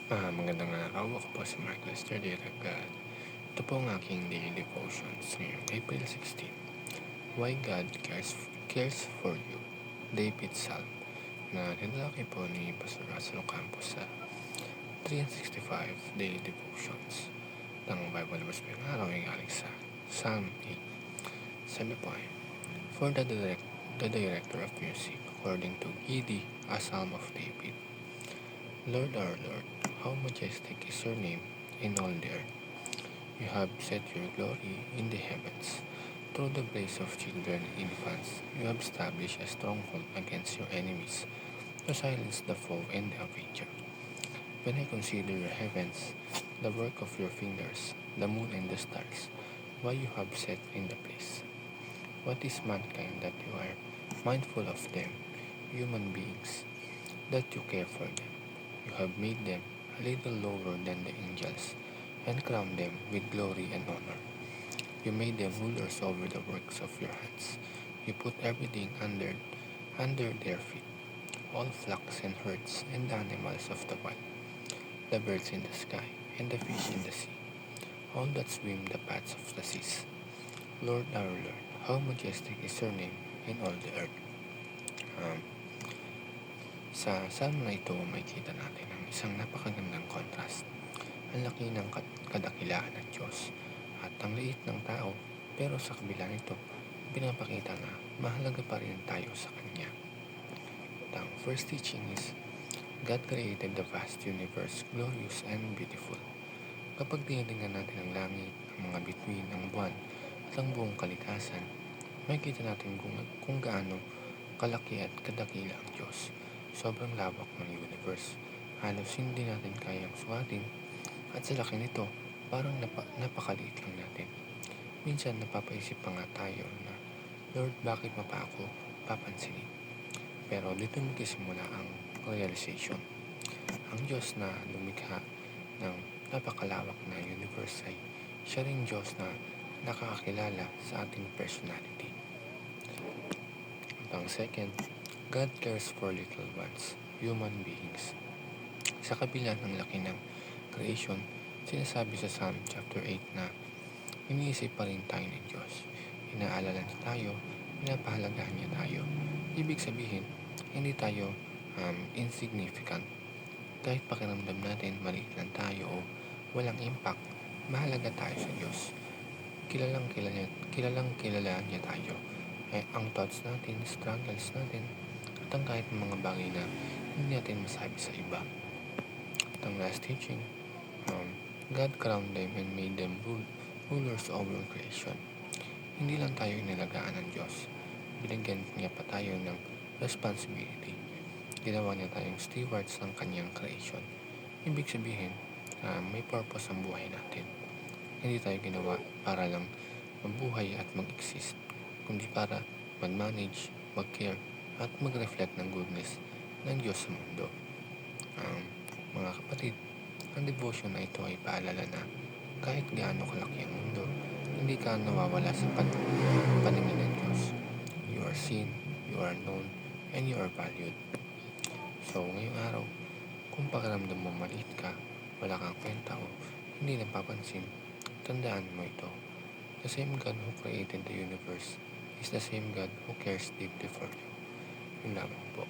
Magandang araw. Ako po si Mark Lester Diragad. Ito po ang aking daily devotions ngayong April 16. Why God cares for you. David Psalm na nilaki po ni Pastor Russell Campos sa 365 Daily Devotions. Ang Bible verse po yung araw ay galing sa Psalm 8. Sabi po ay, For the director of music, according to Gidi, a Psalm of David. Lord our Lord, how majestic is your name in all the earth. You have set your glory in the heavens. Through the grace of children and infants, you have established a stronghold against your enemies, to silence the foe and the avenger. When I consider your heavens, the work of your fingers, the moon and the stars, why you have set in the place. What is mankind that you are mindful of them, human beings, that you care for them? You have made them a little lower than the angels, and crowned them with glory and honor. You made them rulers over the works of your hands. You put everything under their feet, all flocks and herds and the animals of the wild, the birds in the sky and the fish in the sea, all that swim the paths of the seas. Lord our Lord, how majestic is your name in all the earth. Sa psalm na ito, makikita natin ang isang napakagandang contrast. Ang laki ng kadakilaan ng Diyos at ang liit ng tao, pero sa kabila nito, pinapakita na mahalaga pa rin tayo sa Kanya. At ang first teaching is, God created the vast universe, glorious and beautiful. Kapag tinitingnan natin ang langit, ang mga bituin, ang buwan, at ang buong kalikasan, makikita natin kung gaano kalaki at kadakila ang Diyos. Sobrang lawak ng universe. Halos hindi natin kayang sukatin at sa laki nito, parang napakaliit lang natin. Minsan napapaisip pa nga tayo na, Lord, bakit mo pa ako papansinin? Pero dito magsisimula ang realization. Ang Diyos na lumikha ng napakalawak na universe ay siya ring Diyos na nakakakilala sa ating personality. At ang second, God cares for little ones, human beings. Sa kabila ng laki ng creation, sinasabi sa Psalm chapter 8 na iniisip pa rin tayo ng Diyos. Inaalala niya tayo, pinapahalagahan niya tayo. Ibig sabihin, hindi tayo insignificant. Kahit pakiramdam natin maliit lang tayo o walang impact, mahalaga tayo sa Diyos. Kilalang kilala niya tayo. Ang thoughts natin, struggles natin, at ang kahit mga bagay na hindi natin masabi sa iba. At ang last teaching, God crowned them and made them rulers over creation. Hindi lang tayo inalagaan ng Diyos, binigyan niya pa tayo ng responsibility. Ginawa niya tayong stewards ng kanyang creation. Ibig sabihin, may purpose ang buhay natin. Hindi tayo ginawa para lang mabuhay at mag-exist, kundi para mag-manage, mag-care, at mag-reflect ng goodness ng Diyos sa mundo. Mga kapatid, ang devotion na ito ay paalala na kahit gaano kalaki ang mundo, hindi ka nawawala sa paningin ng Diyos. You are seen, you are known, and you are valued. So, ngayong araw, kung pakiramdam mo maliit ka, wala kang kwenta o hindi napapansin, tandaan mo ito. The same God who created the universe is the same God who cares deeply for you. Yun lamang po.